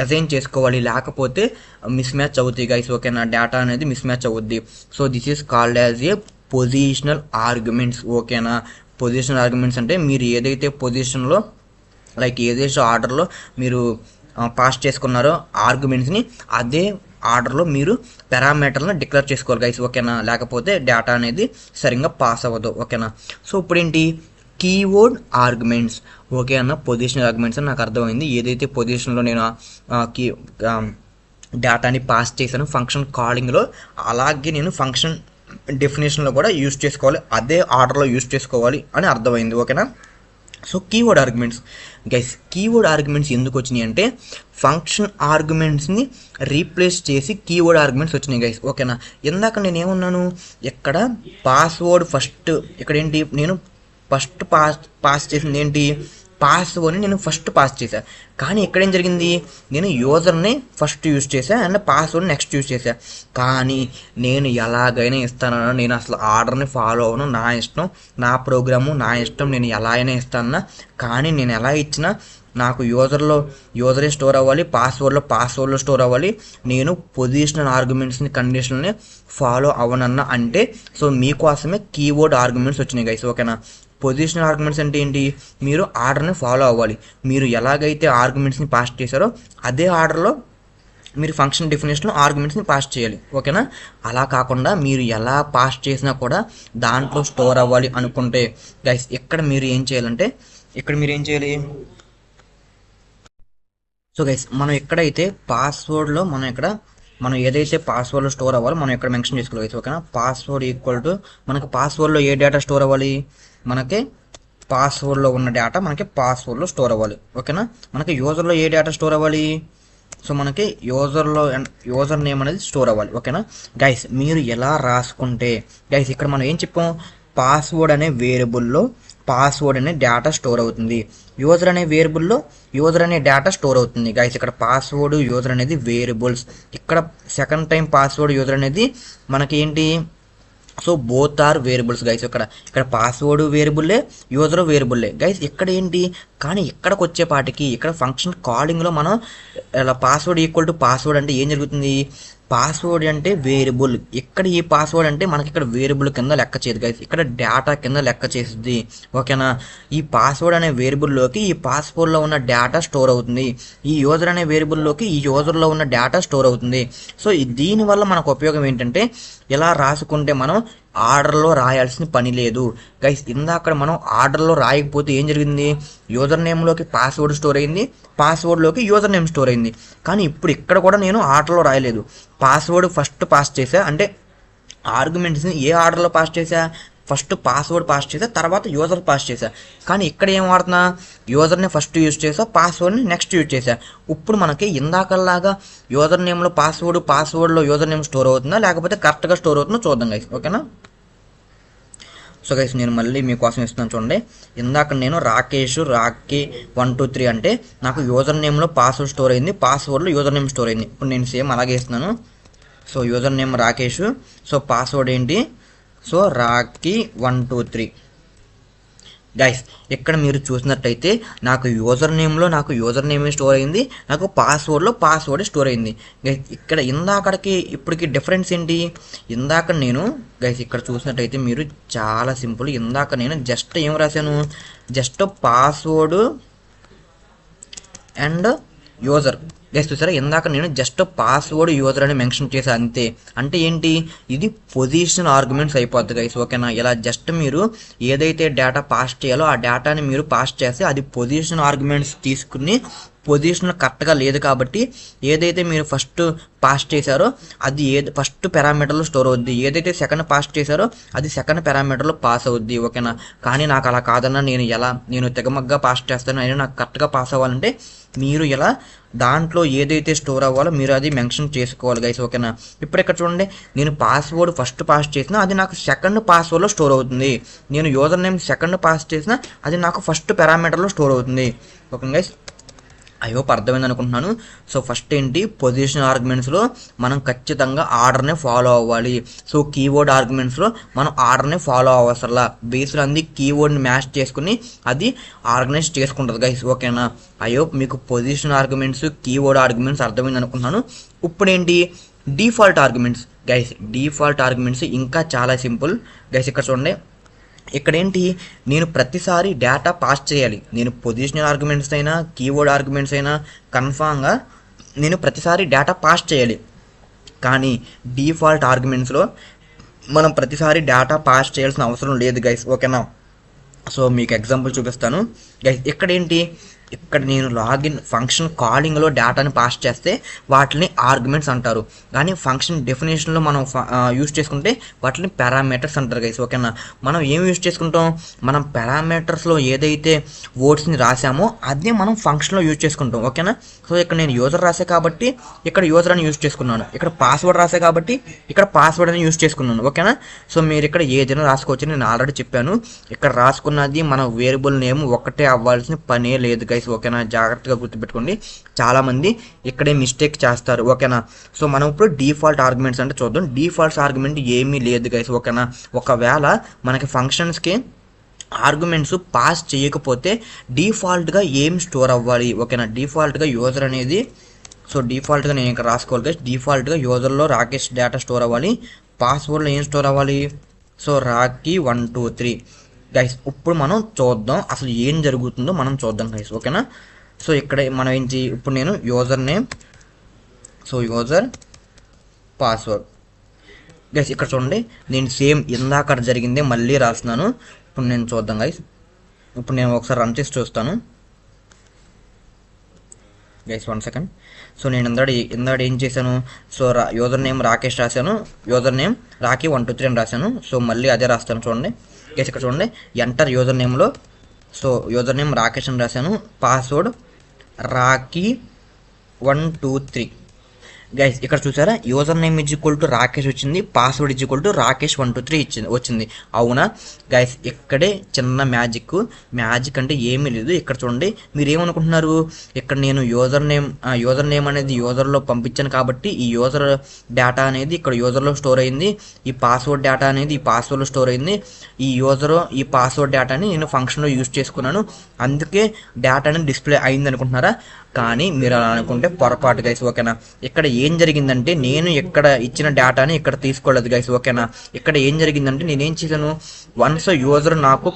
అసైన్ చేసుకోవాలి, లేకపోతే మిస్ మ్యాచ్ అవుతాయి గైస్, ఓకేనా. డేటా అనేది మిస్ మ్యాచ్ అవుద్ది. So this is called as a positional arguments, ఓకేనా. పొజిషనల్ ఆర్గ్యుమెంట్స్ అంటే మీరు ఏదైతే పొజిషన్లో లైక్ ఏదైతే ఆర్డర్లో మీరు పాస్ చేసుకున్నారో ఆర్గ్యుమెంట్స్ని అదే ఆర్డర్లో మీరు పారామీటర్లను డిక్లేర్ చేసుకోవాలి గైస్, ఓకేనా. లేకపోతే డేటా అనేది సరిగ్గా పాస్ అవ్వదు, ఓకేనా. సో ఇప్పుడు ఏంటి, కీవర్డ్ ఆర్గ్యుమెంట్స్, ఓకే అన్న. పొజిషనల్ ఆర్గ్యుమెంట్స్ అని నాకు అర్థమైంది. ఏదైతే పొజిషన్లో నేను డేటాని పాస్ చేశాను ఫంక్షన్ కాలింగ్లో, అలాగే నేను ఫంక్షన్ డెఫినేషన్లో కూడా యూజ్ చేసుకోవాలి, అదే ఆర్డర్లో యూజ్ చేసుకోవాలి అని అర్థమైంది, ఓకేనా. So keyword arguments guys, keyword arguments ఎందుకు వచ్చినాయి అంటే ఫంక్షన్ ఆర్గ్యుమెంట్స్ని రీప్లేస్ చేసి కీవర్డ్ ఆర్గ్యుమెంట్స్ వచ్చినాయి గైస్, ఓకేనా. ఇందాక నేను ఏమన్నాను, ఇక్కడ పాస్వర్డ్ ఫస్ట్, ఇక్కడ ఏంటి, నేను ఫస్ట్ పాస్ చేసింది ఏంటి, పాస్వర్డ్ని నేను ఫస్ట్ పాస్ చేశాను. కానీ ఇక్కడేం జరిగింది, నేను యూజర్ని ఫస్ట్ యూజ్ చేశాను అండ్ పాస్వర్డ్ నెక్స్ట్ యూజ్ చేశాను. కానీ నేను ఎలాగైనా ఇస్తానన్నా, నేను అసలు ఆర్డర్ని ఫాలో అవ్వను, నా ఇష్టం, నా ప్రోగ్రాము నా ఇష్టం, నేను ఎలా అయినా ఇస్తానన్నా. కానీ నేను ఎలా ఇచ్చినా నాకు యూజరే స్టోర్ అవ్వాలి, పాస్వర్డ్లో స్టోర్ అవ్వాలి. నేను పొజిషనల్ ఆర్గ్యుమెంట్స్ని కండిషన్ని ఫాలో అవ్వనన్నా అంటే, సో మీకోసమే కీవర్డ్ ఆర్గ్యుమెంట్స్ వచ్చినాయి గైస్, ఓకేనా. పొజిషనల్ ఆర్గ్యుమెంట్స్ అంటే ఏంటి, మీరు ఆర్డర్ని ఫాలో అవ్వాలి, మీరు ఎలాగైతే ఆర్గ్యుమెంట్స్ని పాస్ చేశారో అదే ఆర్డర్లో మీరు ఫంక్షన్ డెఫినేషన్లో ఆర్గ్యుమెంట్స్ని పాస్ చేయాలి, ఓకేనా. అలా కాకుండా మీరు ఎలా పాస్ చేసినా కూడా దాంట్లో స్టోర్ అవ్వాలి అనుకుంటే గైస్, ఇక్కడ మీరు ఏం చేయాలి, సో గైస్ మనం ఎక్కడైతే పాస్వర్డ్లో మనం ఏదైతే పాస్వర్డ్లో స్టోర్ అవ్వాలో మనం ఇక్కడ మెన్షన్ చేసుకోవాలి, ఓకేనా. పాస్వర్డ్ ఈక్వల్ టు మనకు పాస్వర్డ్లో ఏ డేటా స్టోర్ అవ్వాలి, మనకి పాస్వర్డ్లో ఉన్న డేటా మనకి పాస్వర్డ్లో స్టోర్ అవ్వాలి, ఓకేనా. మనకి యూజర్లో ఏ డేటా స్టోర్ అవ్వాలి, సో మనకి యూజర్ నేమ్ అనేది స్టోర్ అవ్వాలి, ఓకేనా. గైస్ మీరు ఎలా రాసుకుంటే గైస్, ఇక్కడ మనం ఏం చెప్పాం, పాస్వర్డ్ అనే వేరియబుల్లో పాస్వర్డ్ అనే డేటా స్టోర్ అవుతుంది. యూజర్ అనే వేరియబుల్లో యూజర్ అనే డేటా స్టోర్ అవుతుంది గైస్. ఇక్కడ పాస్వర్డ్ యూజర్ అనేది వేరియబుల్స్, ఇక్కడ సెకండ్ టైం పాస్వర్డ్ యూజర్ అనేది మనకి ఏంటి, so both are variables guys. ఇక్కడ పాస్వర్డ్ వేరియబుల్లే, యూజర్ వేరియబుల్లే గైస్. ఇక్కడ ఏంటి, కానీ ఇక్కడికి వచ్చేపాటికి ఇక్కడ ఫంక్షన్ కాలింగ్లో మనం ఇలా పాస్వర్డ్ ఈక్వల్ టు పాస్వర్డ్ అంటే ఏం జరుగుతుంది, పాస్వర్డ్ అంటే వేరియబుల్, ఇక్కడ ఈ పాస్వర్డ్ అంటే మనకి ఇక్కడ వేరియబుల్ కింద లెక్క చేయదు గైస్, ఇక్కడ డేటా కింద లెక్క చేస్తుంది. ఓకేనా, ఈ పాస్వర్డ్ అనే వేరియబుల్లోకి ఈ పాస్వర్డ్లో ఉన్న డేటా స్టోర్ అవుతుంది, ఈ యూజర్ అనే వేరియబుల్లోకి ఈ యూజర్లో ఉన్న డేటా స్టోర్ అవుతుంది. సో దీనివల్ల మనకు ఉపయోగం ఏంటంటే, ఇలా రాసుకుంటే మనం ఆర్డర్లో రాయాల్సిన పని లేదు గైస్. ఇందాక మనం ఆర్డర్లో రాయకపోతే ఏం జరిగింది, యూజర్ నేమ్లోకి పాస్వర్డ్ స్టోర్ అయింది, పాస్వర్డ్లోకి యూజర్ నేమ్ స్టోర్ అయింది. కానీ ఇప్పుడు ఇక్కడ కూడా నేను ఆర్డర్లో రాయలేదు, పాస్వర్డ్ ఫస్ట్ పాస్ చేసా, అంటే ఆర్గ్యుమెంట్స్ని ఏ ఆర్డర్లో పాస్ చేసా, ఫస్ట్ పాస్వర్డ్ పాస్ చేసా, తర్వాత యూజర్ పాస్ చేసా. కానీ ఇక్కడ ఏం వాడుతున్నా, యూజర్ని ఫస్ట్ యూజ్ చేసా, పాస్వర్డ్ని నెక్స్ట్ యూజ్ చేసా. ఇప్పుడు మనకి ఇందాకలాగా యూజర్ నేమ్లో పాస్వర్డ్లో యూజర్ నేమ్ స్టోర్ అవుతుందా లేకపోతే కరెక్ట్గా స్టోర్ అవుతుందో చూద్దాం గైస్. ఓకేనా, సో గైస్ నేను మళ్ళీ మీకోసం ఇస్తున్నాను చూడండి. ఇందాక నేను రాకీ 1 2 3 అంటే నాకు యూజర్ నేమ్లో పాస్వర్డ్ స్టోర్ అయింది, పాస్వర్డ్లో యూజర్ నేమ్ స్టోర్ అయింది. ఇప్పుడు నేను సేమ్ అలాగే ఇస్తున్నాను. So user name Rakesh, so password ఏంటి, సో రాకీ 1 2 3 గైస్. ఇక్కడ మీరు చూసినట్టయితే నాకు యూజర్ నేమే స్టోర్ అయింది, నాకు పాస్వర్డ్లో పాస్వర్డ్ స్టోర్ అయింది గైస్. ఇక్కడ ఇందాకడికి ఇప్పటికి డిఫరెన్స్ ఏంటి, ఇందాక నేను గైస్ ఇక్కడ చూసినట్టయితే మీరు చాలా సింపుల్, ఇందాక నేను జస్ట్ ఏం రాశాను, just password and user guys. చూసారా, ఇందాక నేను జస్ట్ పాస్వర్డ్ యూజర్ అని మెన్షన్ చేశాను అంతే. అంటే ఏంటి, ఇది పొజిషన్ ఆర్గ్యుమెంట్స్ అయిపోద్ది గైస్. ఓకేనా, ఇలా జస్ట్ మీరు ఏదైతే డేటా పాస్ చేయాలో ఆ డేటాని మీరు పాస్ చేస్తే అది పొజిషన్ ఆర్గ్యుమెంట్స్ తీసుకుని పొజిషన్ కరెక్ట్గా లేదు కాబట్టి ఏదైతే మీరు ఫస్ట్ పాస్ చేశారో అది ఫస్ట్ పారామీటర్లో స్టోర్ అవుద్ది, ఏదైతే సెకండ్ పాస్ చేశారో అది సెకండ్ పారామీటర్లో పాస్ అవుద్ది. ఓకేనా, కానీ నాకు అలా కాదన్నా, నేను తెగమగ్గా పాస్ చేస్తాను, అయినా నాకు కరెక్ట్గా పాస్ అవ్వాలంటే మీరు ఇలా దాంట్లో ఏదైతే స్టోర్ అవ్వాలో మీరు అది మెన్షన్ చేసుకోవాలి గైస్. ఓకేనా, ఇప్పుడు ఇక్కడ చూడండి, నేను పాస్వర్డ్ ఫస్ట్ పాస్ చేసినా అది నాకు సెకండ్ పాస్వర్డ్లో స్టోర్ అవుతుంది, నేను యూజర్ నేమ్ సెకండ్ పాస్ చేసినా అది నాకు ఫస్ట్ పారామీటర్లో స్టోర్ అవుతుంది. ఓకే గైస్, ఐ హోప్ అర్థమైంది అనుకుంటున్నాను. సో ఫస్ట్ ఏంటి, పొజిషన్ ఆర్గ్యుమెంట్స్లో మనం ఖచ్చితంగా ఆర్డర్నే ఫాలో అవ్వాలి. సో కీవర్డ్ ఆర్గ్యుమెంట్స్లో మనం ఆర్డర్నే ఫాలో అవ్వసరలా, బేస్లో అంది కీవర్డ్ని మ్యాచ్ చేసుకుని అది ఆర్గనైజ్ చేసుకుంటుంది గైస్. ఓకేనా, ఐ హోప్ మీకు పొజిషన్ ఆర్గ్యుమెంట్స్ కీవర్డ్ ఆర్గ్యుమెంట్స్ అర్థమైంది అనుకుంటున్నాను. ఇప్పుడు ఏంటి, default arguments guys. Default arguments ఇంకా చాలా సింపుల్ గైస్. ఇక్కడ చూడండి, ఇక్కడ ఏంటి, నేను ప్రతిసారి డేటా పాస్ చేయాలి, నేను పొజిషనల్ ఆర్గ్యుమెంట్స్ అయినా కీవర్డ్ ఆర్గ్యుమెంట్స్ అయినా కన్ఫామ్గా నేను ప్రతిసారి డేటా పాస్ చేయాలి. కానీ డిఫాల్ట్ ఆర్గ్యుమెంట్స్లో మనం ప్రతిసారి డేటా పాస్ చేయాల్సిన అవసరం లేదు గైస్. ఓకేనా, సో మీకు ఎగ్జాంపుల్ చూపిస్తాను గైస్. ఇక్కడ ఏంటి, ఇక్కడ నేను లాగిన్ ఫంక్షన్ కాలింగ్లో డేటాని పాస్ చేస్తే వాటిని ఆర్గ్యుమెంట్స్ అంటారు, కానీ ఫంక్షన్ డెఫినేషన్లో మనం యూజ్ చేసుకుంటే వాటిని పారామీటర్స్ అంటారు గైస్. ఓకేనా, మనం ఏం యూజ్ చేసుకుంటాం, మనం పారామీటర్స్లో ఏదైతే వర్డ్స్ని రాసామో అదే మనం ఫంక్షన్లో యూజ్ చేసుకుంటాం. ఓకేనా, సో ఇక్కడ నేను యూజర్ రాసే కాబట్టి ఇక్కడ యూజర్ అని యూజ్ చేసుకున్నాను, ఇక్కడ పాస్వర్డ్ రాసే కాబట్టి ఇక్కడ పాస్వర్డ్ అని యూజ్ చేసుకున్నాను. ఓకేనా, సో మీరు ఇక్కడ ఏదైనా రాసుకోవచ్చు, నేను ఆల్రెడీ చెప్పాను. ఇక్కడ రాసుకున్నది మన వేరియబుల్ నేమ్ ఒకటే అవ్వాల్సిన పనే లేదు గైస్. ఓకేనా, జాగ్రత్తగా గుర్తుపెట్టుకోండి, చాలామంది ఇక్కడే మిస్టేక్ చేస్తారు. ఓకేనా, సో మనం ఇప్పుడు డిఫాల్ట్ ఆర్గ్యుమెంట్స్ అంటే చూద్దాం. డిఫాల్ట్స్ ఆర్గ్యుమెంట్ ఏమీ లేదు గైస్. ఓకేనా, ఒకవేళ మనకి ఫంక్షన్స్కి ఆర్గ్యుమెంట్స్ పాస్ చేయకపోతే డిఫాల్ట్గా ఏం స్టోర్ అవ్వాలి. ఓకేనా, డిఫాల్ట్గా యూజర్ అనేది, సో డిఫాల్ట్గా నేను ఇక్కడ రాసుకోవాలి గైస్. డిఫాల్ట్గా యూజర్లో రాకేష్ డేటా స్టోర్ అవ్వాలి, పాస్వర్డ్లో ఏం స్టోర్ అవ్వాలి, సో రాకీ 1 2 3 గైస్. ఇప్పుడు మనం చూద్దాం అసలు ఏం జరుగుతుందో మనం చూద్దాం గైస్. ఓకేనా, సో ఇక్కడ మనం ఏంటి, ఇప్పుడు నేను user name, so user password guys. ఇక్కడ చూడండి, నేను సేమ్ ఇందాక జరిగిందే మళ్ళీ రాస్తున్నాను. ఇప్పుడు నేను చూద్దాం గైస్, ఇప్పుడు నేను ఒకసారి రన్ చేసి చూస్తాను గైస్. 1 సెకండ్. సో నేను ఇందాక ఏం చేశాను, సో యూజర్ నేమ్ రాకేష్ రాశాను, యూజర్ నేమ్ రాకీ 1 2 3 అని రాశాను. సో మళ్ళీ అదే రాస్తాను చూడండి గైస్. ఇక్కడ చూడండి, ఎంటర్ యూజర్ నేమ్లో, సో యూజర్ నేమ్ రాకేష్ అని రాశాను, పాస్వర్డ్ రాకీ 1 2 3 గైస్ ఇక్కడ చూసారా, user name is equal to Rakesh వచ్చింది, password is equal to Rakesh 123 వచ్చింది. అవునా గైస్, ఇక్కడే చిన్న మ్యాజిక్ అంటే ఏమీ లేదు. ఇక్కడ చూడండి, మీరు ఏమనుకుంటున్నారు, ఇక్కడ నేను యూజర్ నేమ్ అనేది యూజర్లో పంపించాను కాబట్టి ఈ యూజర్ డేటా అనేది ఇక్కడ యూజర్లో స్టోర్ అయింది, ఈ పాస్వర్డ్ డేటా అనేది ఈ పాస్వర్డ్లో స్టోర్ అయింది, ఈ పాస్వర్డ్ డేటాని నేను ఫంక్షన్లో యూజ్ చేసుకున్నాను, అందుకే డేటా అనేది డిస్ప్లే అయింది అనుకుంటున్నారా? కానీ మీరు అలా అనుకుంటే పొరపాటు గైస్. ఓకేనా, ఇక్కడ ఏం జరిగిందంటే నేను ఇక్కడ ఇచ్చిన డేటాని ఇక్కడ తీసుకోలేదు గైస్. ఓకేనా, ఇక్కడ ఏం జరిగిందంటే నేనేం చేశాను, వన్స్ యూజర్ నాకు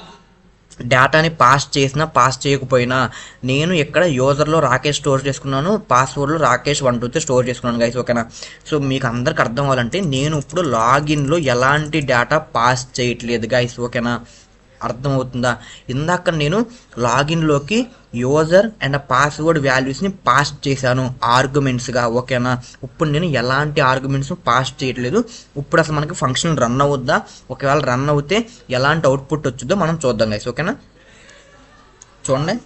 డేటాని పాస్ చేయకపోయినా నేను ఇక్కడ యూజర్లో రాకేష్ స్టోర్ చేసుకున్నాను, పాస్వర్డ్లో రాకేష్ 123 స్టోర్ చేసుకున్నాను గైస్. ఓకేనా, సో మీకు అందరికి అర్థం అవ్వాలంటే నేను ఇప్పుడు లాగిన్లో ఎలాంటి డేటా పాస్ చేయట్లేదు గైస్. ఓకేనా, అర్థమవుతుందా? ఇందాక నేను లాగిన్లోకి యూజర్ అండ్ పాస్వర్డ్ వాల్యూస్ని పాస్ చేశాను ఆర్గ్యుమెంట్స్గా. ఓకేనా, ఇప్పుడు నేను ఎలాంటి ఆర్గ్యుమెంట్స్ పాస్ చేయట్లేదు. ఇప్పుడు అసలు మనకి ఫంక్షన్ రన్ అవుద్దా, ఒకవేళ రన్ అవుతే ఎలాంటి అవుట్పుట్ వచ్చిందో మనం చూద్దాం గైస్. ఓకేనా, చూడండి,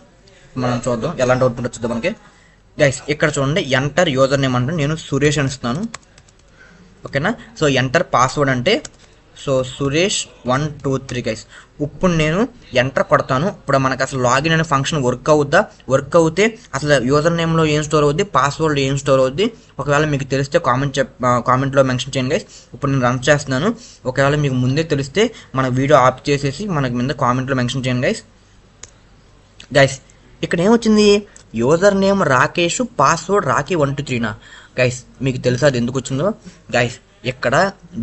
మనం చూద్దాం ఎలాంటి అవుట్పుట్ వచ్చిందో మనకి. గైస్ ఇక్కడ చూడండి, ఎంటర్ యూజర్ నేమ్ అంటే నేను సురేష్ అని ఇస్తున్నాను. ఓకేనా, సో ఎంటర్ పాస్వర్డ్ అంటే సో సురేష్ 123 గైస్. ఇప్పుడు నేను ఎంటర్ కొడతాను. ఇప్పుడు మనకు అసలు లాగిన్ అనే ఫంక్షన్ వర్క్ అవుతే అసలు యూజర్ నేమ్లో ఏం స్టోర్ అవుద్ది, పాస్వర్డ్లో ఏం స్టోర్ అవుద్ది, ఒకవేళ మీకు తెలిస్తే కామెంట్లో మెన్షన్ చేయండి గైస్. ఇప్పుడు నేను రన్ చేస్తున్నాను. ఒకవేళ మీకు ముందే తెలిస్తే మన వీడియో ఆఫ్ చేసేసి మనకి మీద కామెంట్లో మెన్షన్ చేయండి గైస్. గైస్ ఇక్కడ ఏమొచ్చింది, user name Rakesh, password Rocky 123నా గైస్. మీకు తెలుసా అది ఎందుకు వచ్చిందో? గైస్ ఇక్కడ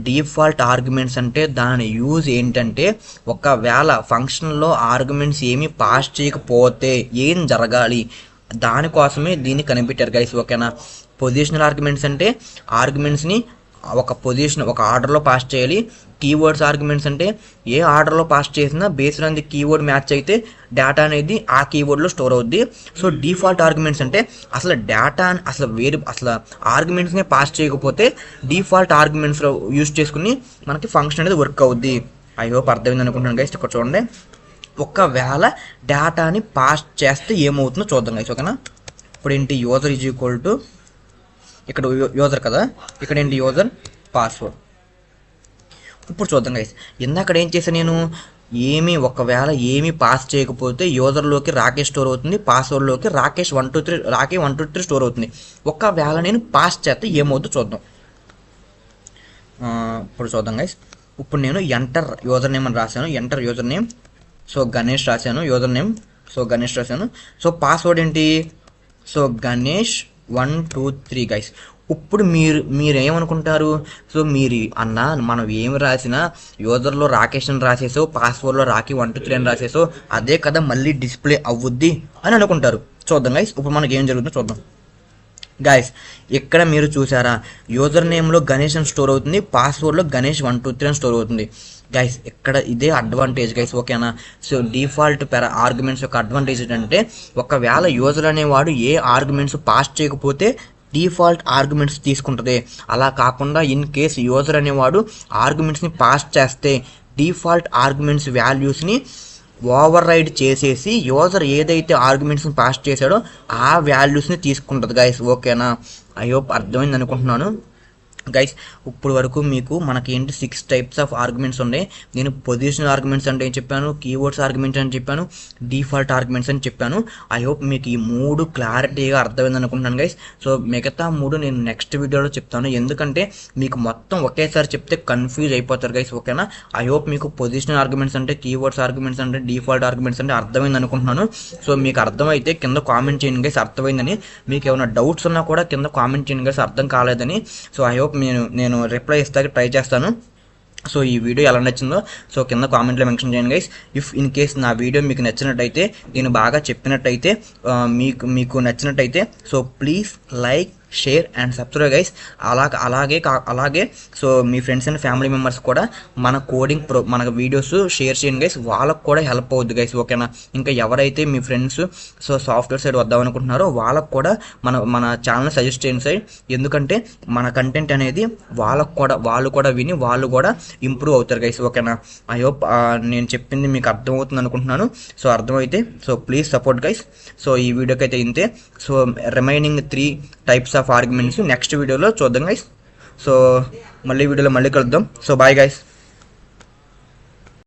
డిఫాల్ట్ ఆర్గ్యుమెంట్స్ అంటే దాని యూజ్ ఏంటంటే, ఒకవేళ ఫంక్షన్లో ఆర్గ్యుమెంట్స్ ఏమీ పాస్ చేయకపోతే ఏం జరగాలి, దానికోసమే దీన్ని కనిపెట్టారు గైస్. ఓకేనా, పొజిషనల్ ఆర్గ్యుమెంట్స్ అంటే ఆర్గ్యుమెంట్స్ని ఒక ఆర్డర్లో పాస్ చేయాలి. కీవర్డ్స్ ఆర్గ్యుమెంట్స్ అంటే ఏ ఆర్డర్లో పాస్ చేసినా based on the keyword match అయితే డేటా అనేది ఆ కీవర్డ్లో స్టోర్ అవుద్ది. సో డిఫాల్ట్ ఆర్గ్యుమెంట్స్ అంటే అసలు డేటా అసలు ఆర్గ్యుమెంట్స్నే పాస్ చేయకపోతే డిఫాల్ట్ ఆర్గ్యుమెంట్స్లో యూజ్ చేసుకుని మనకి ఫంక్షన్ అనేది వర్క్ అవుద్ది. ఐ హోప్ అర్థమైంది అనుకుంటున్నాను గైస్. ఇక్కడ చూడండి, ఒకవేళ డేటాని పాస్ చేస్తే ఏమవుతుందో చూద్దాం గైస్. ఓకేనా, ఇప్పుడు ఏంటి, యూజర్ ఈజ్ ఈక్వల్ టు ఇక్కడ యూజర్ కదా, ఇక్కడ ఏంటి యూజర్ పాస్వర్డ్. ఇప్పుడు చూద్దాం గైస్, ఇందాక ఏం చేశాను నేను, ఒకవేళ ఏమీ పాస్ చేయకపోతే యూజర్లోకి రాకేష్ స్టోర్ అవుతుంది, పాస్వర్డ్లోకి రాకేష్ 123 స్టోర్ అవుతుంది. ఒకవేళ నేను పాస్ చేస్తే ఏమవుతుందో చూద్దాం. ఇప్పుడు చూద్దాం గైస్. ఇప్పుడు నేను ఎంటర్ యూజర్ నేమ్ అని రాశాను, enter user name, so Ganesh రాశాను, యూజర్ నేమ్ సో గణేష్ రాశాను. సో పాస్వర్డ్ ఏంటి, సో గణేష్ 123 గైస్. ఇప్పుడు మీరు ఏమనుకుంటారు, సో మీరు మనం ఏమి రాసినా యూజర్లో రాకేష్ అని రాసేసో, పాస్వర్డ్లో రాకీ 123 అని రాసేసో అదే కదా మళ్ళీ డిస్ప్లే అవ్వుద్ది అని అనుకుంటారు. చూద్దాం గైస్, ఇప్పుడు మనకి ఏం జరుగుతుందో చూద్దాం. గైస్ ఇక్కడ మీరు చూసారా, యూజర్ నేమ్లో గణేష్ అని స్టోర్ అవుతుంది, పాస్వర్డ్లో గణేష్ 123 అని స్టోర్ అవుతుంది. గైస్ ఇక్కడ ఇదే అడ్వాంటేజ్ గైస్. ఓకేనా, సో డిఫాల్ట్ ఆర్గ్యుమెంట్స్ యొక్క అడ్వాంటేజ్ ఏంటంటే, ఒకవేళ యూజర్ అనేవాడు ఏ ఆర్గ్యుమెంట్స్ పాస్ చేయకపోతే డిఫాల్ట్ ఆర్గ్యుమెంట్స్ తీసుకుంటుంది. అలా కాకుండా ఇన్ కేస్ యూజర్ అనేవాడు ఆర్గ్యుమెంట్స్ని పాస్ చేస్తే డిఫాల్ట్ ఆర్గ్యుమెంట్స్ వాల్యూస్ని ఓవర్ రైడ్ చేసేసి యూజర్ ఏదైతే ఆర్గ్యుమెంట్స్ని పాస్ చేశాడో ఆ వాల్యూస్ని తీసుకుంటుంది గైస్. ఓకేనా, ఐ హోప్ అర్థమైంది అనుకుంటున్నాను గైస్. ఇప్పుడు వరకు మీకు మనకేంటి 6 టైప్స్ ఆఫ్ ఆర్గ్యుమెంట్స్ ఉన్నాయి. నేను పొజిషనల్ ఆర్గ్యుమెంట్స్ అంటే ఏం చెప్పాను, కీవర్డ్స్ ఆర్గ్యుమెంట్స్ అని చెప్పాను, డిఫాల్ట్ ఆర్గ్యుమెంట్స్ అని చెప్పాను. ఐ హోప్ మీకు ఈ 3 క్లారిటీగా అర్థమైంది అనుకుంటున్నాను గైస్. సో మిగతా 3 నేను నెక్స్ట్ వీడియోలో చెప్తాను, ఎందుకంటే మీకు మొత్తం ఒకేసారి చెప్తే కన్ఫ్యూజ్ అయిపోతారు గైస్. ఓకేనా, ఐ హోప్ మీకు పొజిషనల్ ఆర్గ్యుమెంట్స్ అంటే, కీవర్డ్స్ ఆర్గ్యుమెంట్స్ అంటే, డిఫాల్ట్ ఆర్గ్యుమెంట్స్ అంటే అర్థమైంది అనుకుంటున్నాను. సో మీకు అర్థమైతే కింద కామెంట్ చేయండి గైస్ అర్థమైందని. మీకు ఏమైనా డౌట్స్ ఉన్నా కూడా కింద కామెంట్ చేయండి గైస్ అర్థం కాలేదని. సో ఐ హోప్ నేను రిప్లై ఇస్తాకి ట్రై చేస్తాను. సో ఈ వీడియో ఎలా నచ్చిందో సో కింద కామెంట్లో మెన్షన్ చేయండి గైస్. ఇఫ్ ఇన్ కేస్ నా వీడియో మీకు నచ్చినట్టయితే, నేను బాగా చెప్పినట్టయితే, మీకు నచ్చినట్టయితే so please like, share and subscribe guys. అలాగే సో మీ ఫ్రెండ్స్ అండ్ ఫ్యామిలీ మెంబర్స్ కూడా మన వీడియోస్ షేర్ చేయండి గైస్, వాళ్ళకు కూడా హెల్ప్ అవుద్ది గైస్. ఓకేనా, ఇంకా ఎవరైతే మీ ఫ్రెండ్స్ సో సాఫ్ట్వేర్ సైడ్ వద్దామనుకుంటున్నారో వాళ్ళకు కూడా మన ఛానల్ సజెస్ట్ చేయండి సైడ్, ఎందుకంటే మన కంటెంట్ అనేది వాళ్ళు కూడా విని వాళ్ళు కూడా ఇంప్రూవ్ అవుతారు గైస్. ఓకేనా, ఐ హోప్ నేను చెప్పింది మీకు అర్థమవుతుంది అనుకుంటున్నాను. సో అర్థమైతే so please support guys. So ఈ వీడియోకి అయితే ఇంతే. So remaining 3 types of arguments next వీడియోలో చూద్దాం గైస్. సో మళ్ళీ వీడియోలో మళ్ళీ కలుద్దాం. So bye guys.